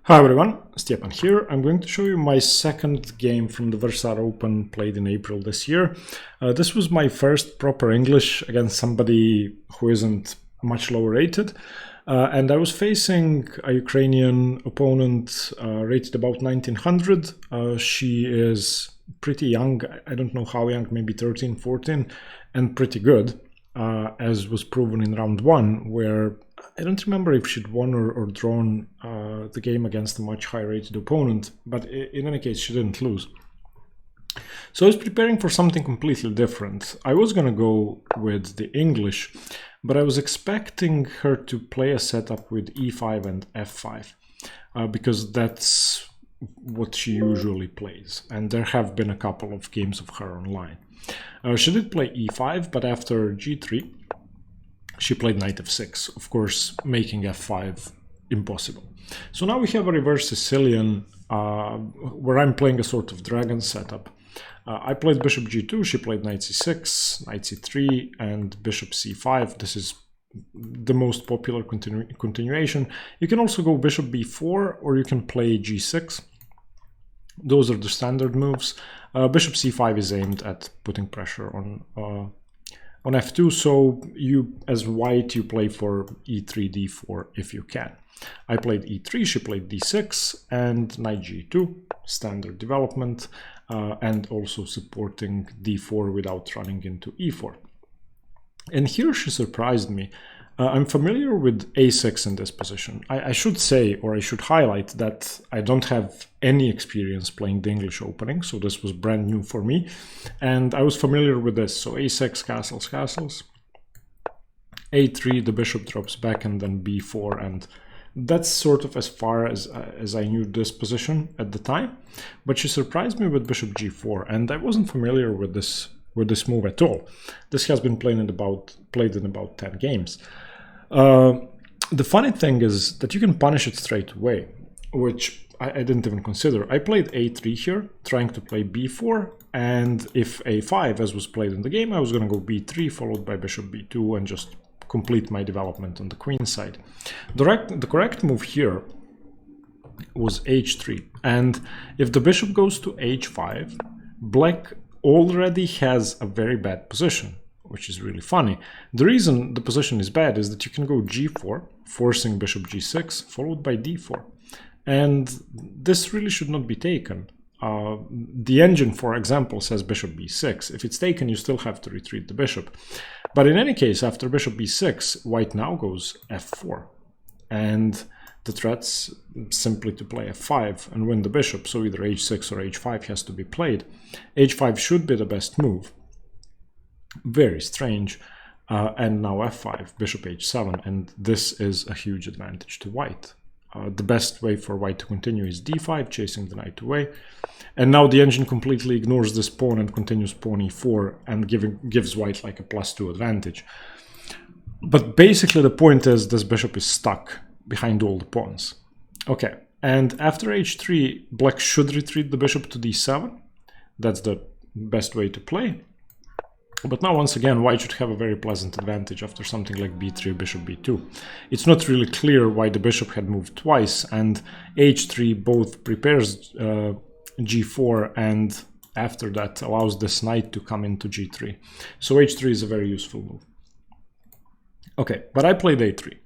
Hi everyone, Stepan here. I'm going to show you my second game from the Vrsar Open played in April this year. This was my first proper English against somebody who isn't much lower rated. And I was facing a Ukrainian opponent rated about 1900. She is pretty young, I don't know how young, maybe 13, 14, and pretty good, as was proven in round one, where I don't remember if she'd won or drawn the game against a much higher rated opponent, but in any case, she didn't lose. So I was preparing for something completely different. I was going to go with the English, but I was expecting her to play a setup with e5 and f5, because that's what she usually plays. And there have been a couple of games of her online. She did play e5, but after g3, she played knight f6, of course, making f5 impossible. So now we have a reverse Sicilian, where I'm playing a sort of dragon setup. I played bishop g2, she played knight c6, knight c3, and bishop c5. This is the most popular continuation. You can also go bishop b4, or you can play g6. Those are the standard moves. Bishop c5 is aimed at putting pressure on f2, so you, as white, you play for e3, d4 if you can. I played e3, she played d6, and knight g2, standard development, and also supporting d4 without running into e4. And here she surprised me. I'm familiar with a6 in this position. I should say, or I should highlight, that I don't have any experience playing the English opening, so this was brand new for me. And I was familiar with this, so a6, castles, castles. a3, the bishop drops back, and then b4, and that's sort of as far as I knew this position at the time. But she surprised me with bishop g4, and I wasn't familiar with this move at all. This has been played in about 10 games. The funny thing is that you can punish it straight away, which I didn't even consider. I played a3 here, trying to play b4, and if a5, as was played in the game, I was going to go b3 followed by bishop b2 and just complete my development on the queen side. The correct move here was h3, and if the bishop goes to h5, black already has a very bad position, which is really funny. The reason the position is bad is that you can go g4, forcing bishop g6, followed by d4. And this really should not be taken. The engine, for example, says bishop b6. If it's taken, you still have to retreat the bishop. But in any case, after bishop b6, white now goes f4. And the threat's simply to play f5 and win the bishop, so either h6 or h5 has to be played. h5 should be the best move. Very strange. And now f5, bishop h7, and this is a huge advantage to white. The best way for white to continue is d5, chasing the knight away. And now the engine completely ignores this pawn and continues pawn e4 and gives white like a +2 advantage. But basically the point is this bishop is stuck behind all the pawns. Okay, and after h3, black should retreat the bishop to d7. That's the best way to play. But now, once again, white should have a very pleasant advantage after something like b3, bishop b2. It's not really clear why the bishop had moved twice, and h3 both prepares g4 and after that allows this knight to come into g3. So h3 is a very useful move. Okay, but I played a3.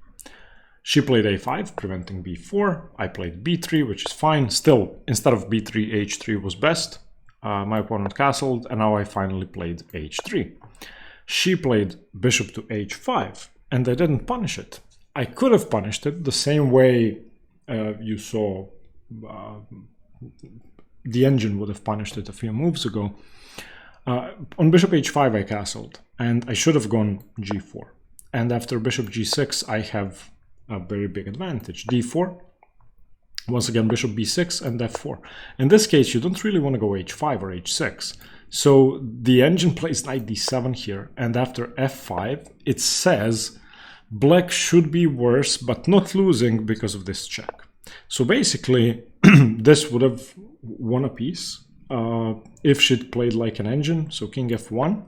She played a5, preventing b4. I played b3, which is fine. Still, instead of b3, h3 was best. My opponent castled, and now I finally played h3. She played bishop to h5, and I didn't punish it. I could have punished it the same way you saw the engine would have punished it a few moves ago. On bishop h5 I castled, and I should have gone g4. And after bishop g6 I have a very big advantage. d4, once again bishop b6 and f4. In this case you don't really want to go h5 or h6. So the engine plays knight d7 here, and after f5 it says black should be worse but not losing because of this check. So basically this would have won a piece if she'd played like an engine, so king f1,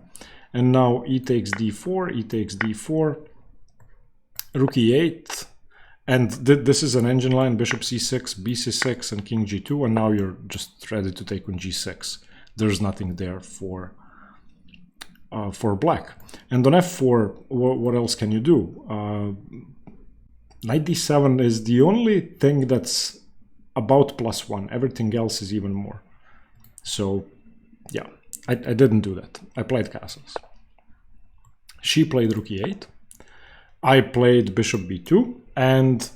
and now e takes d4, e takes d4, rook e8, And this is an engine line, bishop c6, bc6, and king g2, and now you're just ready to take on g6. There's nothing there for black. And on f4, what else can you do? Knight d7 is the only thing that's about +1. Everything else is even more. So yeah, I didn't do that. I played castles. She played rook e8. I played bishop b2. And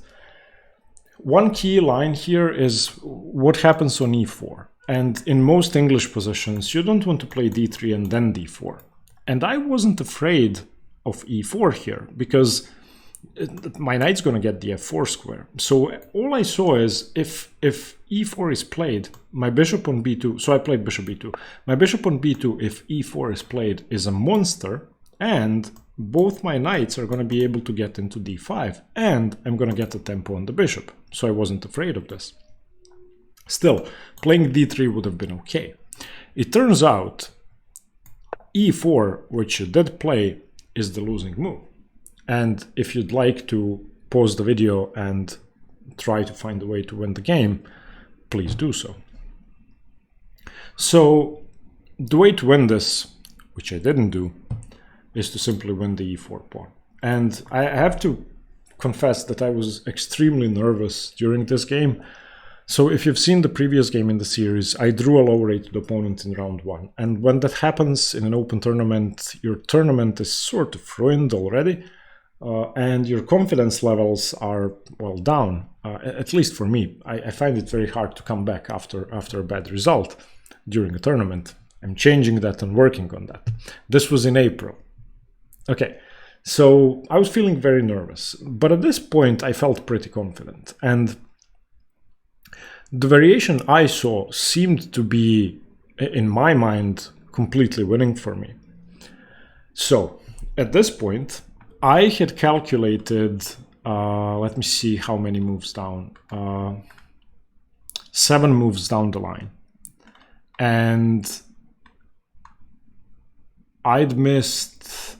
one key line here is what happens on e4. And in most English positions, you don't want to play d3 and then d4. And I wasn't afraid of e4 here because my knight's going to get the f4 square. So all I saw is if e4 is played, my bishop on b2, so I played bishop b2. My bishop on b2, if e4 is played, is a monster, and both my knights are going to be able to get into d5, and I'm going to get a tempo on the bishop. So I wasn't afraid of this. Still, playing d3 would have been okay. It turns out e4, which you did play, is the losing move. And if you'd like to pause the video and try to find a way to win the game, please do so. So the way to win this, which I didn't do, is to simply win the e4 pawn. And I have to confess that I was extremely nervous during this game. So if you've seen the previous game in the series, I drew a low-rated opponent in round 1. And when that happens in an open tournament, your tournament is sort of ruined already. And your confidence levels are, well, down, at least for me. I find it very hard to come back after a bad result during a tournament. I'm changing that and working on that. This was in April. Okay, so I was feeling very nervous, but at this point I felt pretty confident. And the variation I saw seemed to be, in my mind, completely winning for me. So at this point, I had calculated, let me see how many moves down, 7 moves down the line. And I'd missed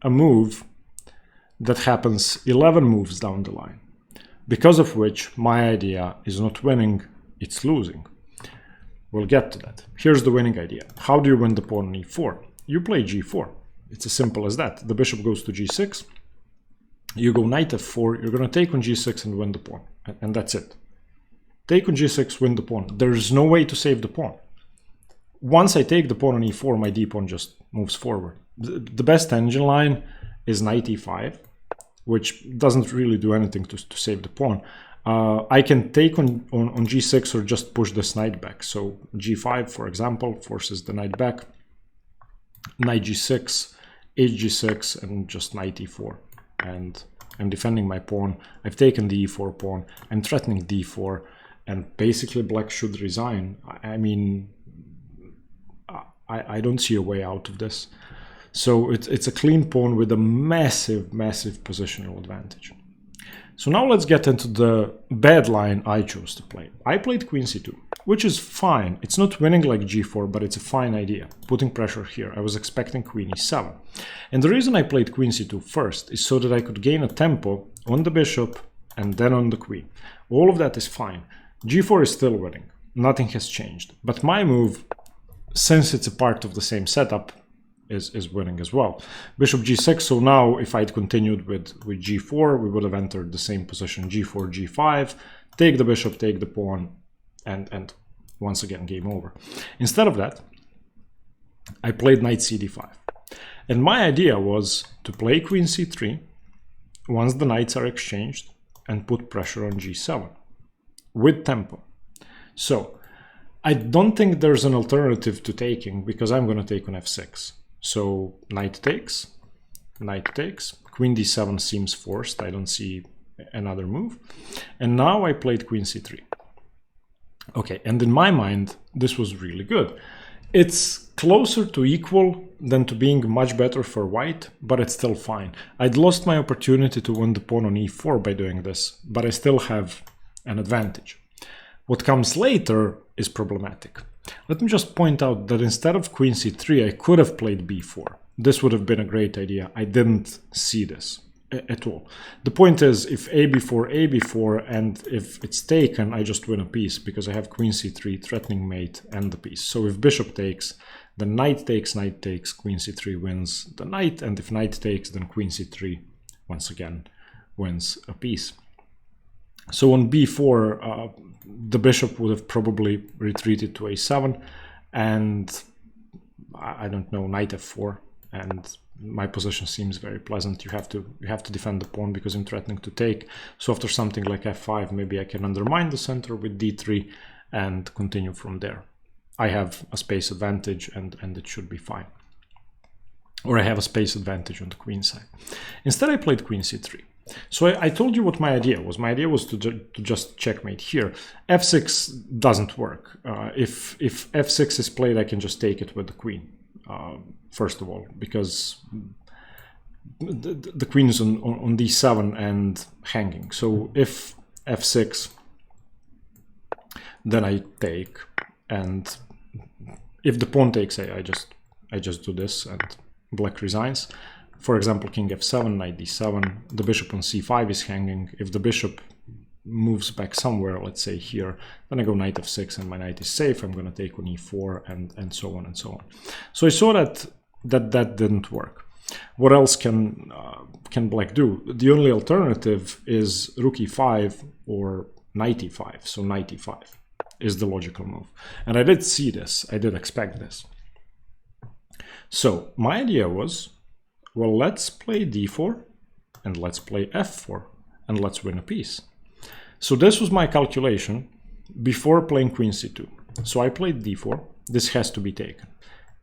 a move that happens 11 moves down the line, because of which my idea is not winning, it's losing. We'll get to that. Here's the winning idea. How do you win the pawn on e4? You play g4. It's as simple as that. The bishop goes to g6, you go knight f4, you're going to take on g6 and win the pawn. And that's it. Take on g6, win the pawn. There's no way to save the pawn. Once I take the pawn on e4, my d-pawn just moves forward. The best engine line is knight e5, which doesn't really do anything to save the pawn. I can take on g6 or just push this knight back. So g5, for example, forces the knight back. Knight g6, hg6, and just knight e4. And I'm defending my pawn. I've taken the e4 pawn. I'm threatening d4. And basically black should resign. I mean, I don't see a way out of this. So it's a clean pawn with a massive, massive positional advantage. So now let's get into the bad line I chose to play. I played queen c2, which is fine. It's not winning like g4, but it's a fine idea, putting pressure here. I was expecting queen e7. And the reason I played queen c2 first is so that I could gain a tempo on the bishop and then on the queen. All of that is fine. g4 is still winning. Nothing has changed. But my move, since it's a part of the same setup, is winning as well. Bishop g6, so now if I'd continued with g4, we would have entered the same position, g4, g5, take the bishop, take the pawn, and once again, game over. Instead of that, I played knight cd5. And my idea was to play queen c3 once the knights are exchanged and put pressure on g7 with tempo. So I don't think there's an alternative to taking because I'm going to take on f6. So knight takes, queen d7 seems forced, I don't see another move. And now I played queen c3. Okay, and in my mind, this was really good. It's closer to equal than to being much better for white, but it's still fine. I'd lost my opportunity to win the pawn on e4 by doing this, but I still have an advantage. What comes later is problematic. Let me just point out that instead of queen c3, I could have played b4. This would have been a great idea. I didn't see this. at all. The point is, if a4, and if it's taken, I just win a piece because I have queen c3, threatening mate, and the piece. So if bishop takes, then knight takes, queen c3 wins the knight, and if knight takes, then queen c3 once again wins a piece. So on b4, the bishop would have probably retreated to a7, and I don't know, knight f4, and my position seems very pleasant. You have to defend the pawn because I'm threatening to take. So after something like f5, maybe I can undermine the center with d3 and continue from there. I have a space advantage, and it should be fine. Or I have a space advantage on the queen side. Instead, I played queen c3. So I told you what my idea was. My idea was to just checkmate here. f6 doesn't work. If f6 is played, I can just take it with the queen. First of all, because the queen is on d7 and hanging. So if f6, then I take, and if the pawn takes, I just do this, and black resigns. For example, king f7, knight d7, the bishop on c5 is hanging. If the bishop moves back somewhere, let's say here, then I go knight f6 and my knight is safe. I'm going to take on e4 and so on and so on. So I saw that didn't work. What else can black do? The only alternative is rook e5 or knight e5. So knight e5 is the logical move. And I did see this. I did expect this. So my idea was, well, let's play d4 and let's play f4 and let's win a piece. So this was my calculation before playing queen c2. So I played d4. This has to be taken.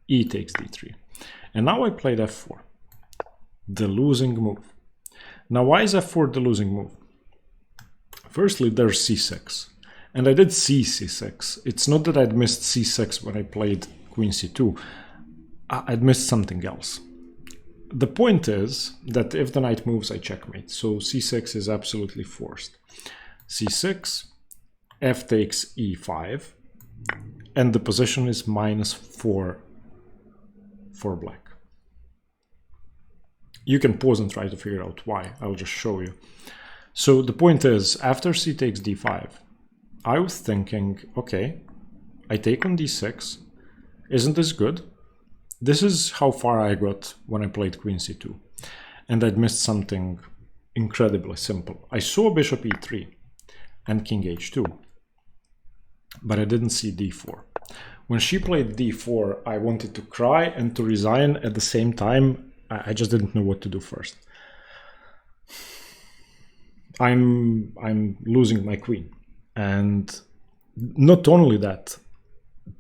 E takes d3. And now I played f4, the losing move. Now, why is f4 the losing move? Firstly, there's c6. And I did see c6. It's not that I'd missed c6 when I played queen c2. I'd missed something else. The point is that if the knight moves, I checkmate. So c6 is absolutely forced. c6, f takes e5, and the position is -4 for black. You can pause and try to figure out why. I'll just show you. So the point is, after c takes d5, I was thinking, okay, I take on d6. Isn't this good? This is how far I got when I played queen c2. And I'd missed something incredibly simple. I saw bishop e3 and king h2, but I didn't see d4. When she played d4, I wanted to cry and to resign at the same time. I just didn't know what to do first. I'm losing my queen. And not only that,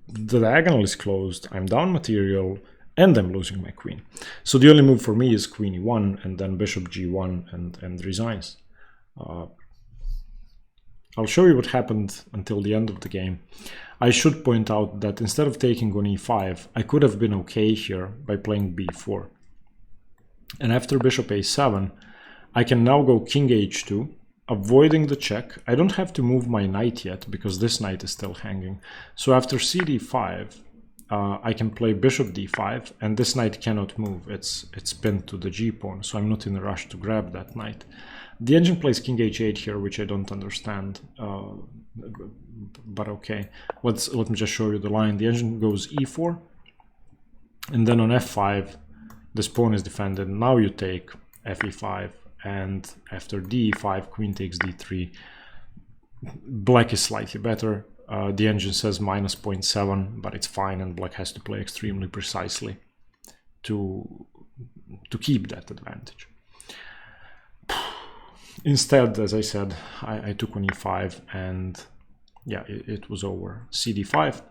the diagonal is closed, I'm down material, and I'm losing my queen. So the only move for me is queen e1 and then bishop g1 and resigns. I'll show you what happened until the end of the game. I should point out that instead of taking on e5, I could have been okay here by playing b4. And after bishop a7, I can now go king h2, avoiding the check. I don't have to move my knight yet because this knight is still hanging. So after cd5, I can play bishop d5, and this knight cannot move. It's pinned to the g-pawn, so I'm not in a rush to grab that knight. The engine plays king h8 here, which I don't understand, but okay. Let me just show you the line. The engine goes e4, and then on f5, this pawn is defended. Now you take fe5, and after d5, queen takes d3. Black is slightly better. The engine says -0.7, but it's fine, and black has to play extremely precisely to keep that advantage. Instead, as I said, I took on e5, and yeah, it was over. cd5,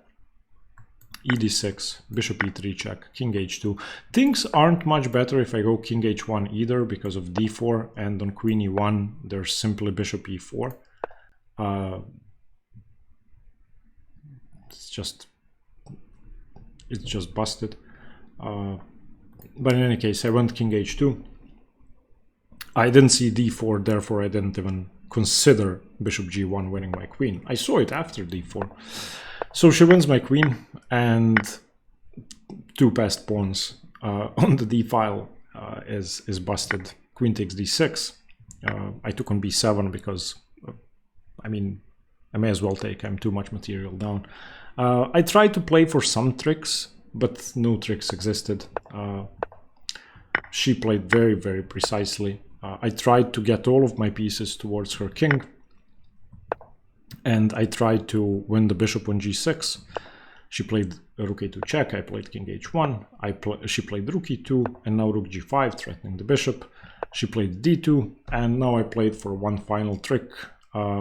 ed6, bishop e3 check, king h2. Things aren't much better if I go king h1 either because of d4, and on queen e1 there's simply bishop e4. It's just busted. But in any case, I went king h2. I didn't see d4, therefore I didn't even consider bishop g1 winning my queen. I saw it after d4. So she wins my queen, and two passed pawns on the d file is busted. queen takes d6. I took on b7 because, I mean, I may as well take, I'm too much material down. I tried to play for some tricks, but no tricks existed. She played very, very precisely. I tried to get all of my pieces towards her king, and I tried to win the bishop on g6. She played rook a2 check, I played king h1, she played rook e2, and now rook g5, threatening the bishop. She played d2, and now I played for one final trick,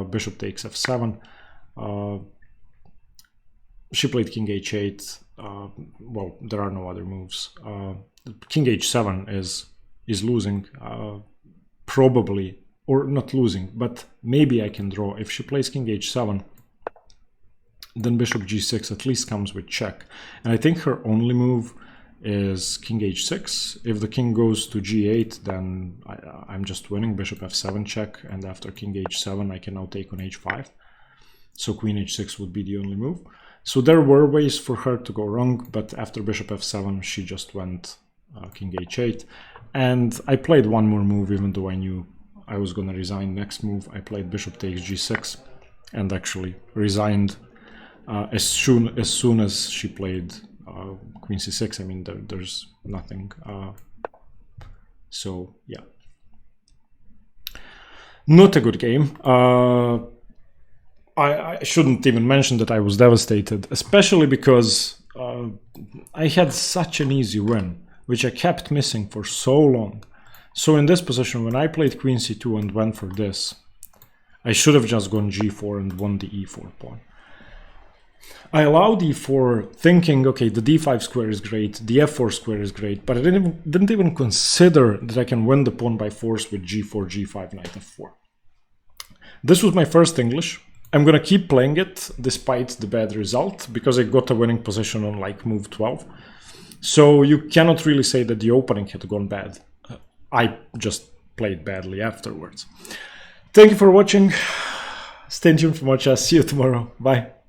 bishop takes f7. She played king h8, well, there are no other moves. King h7 is losing, probably, or not losing, but maybe I can draw. If she plays king h7, then bishop g6 at least comes with check. And I think her only move is king h6. If the king goes to g8, then I'm just winning. Bishop f7 check, and after king h7 I can now take on h5. So queen h6 would be the only move. So there were ways for her to go wrong, but after bishop f7 she just went king h8. And I played one more move, even though I knew I was going to resign next move. I played bishop takes g6 and actually resigned as soon as she played queen c6. I mean, there's nothing. So yeah, not a good game. I shouldn't even mention that I was devastated, especially because I had such an easy win, which I kept missing for so long. So in this position, when I played queen c2 and went for this, I should have just gone g4 and won the e4 pawn. I allowed e4 thinking, okay, the d5 square is great, the f4 square is great, but I didn't even consider that I can win the pawn by force with g4, g5, knight f4. This was my first English. I'm gonna keep playing it despite the bad result, because I got a winning position on like move 12. So you cannot really say that the opening had gone bad. I just played badly afterwards. Thank you for watching. Stay tuned for more chess. See you tomorrow. Bye.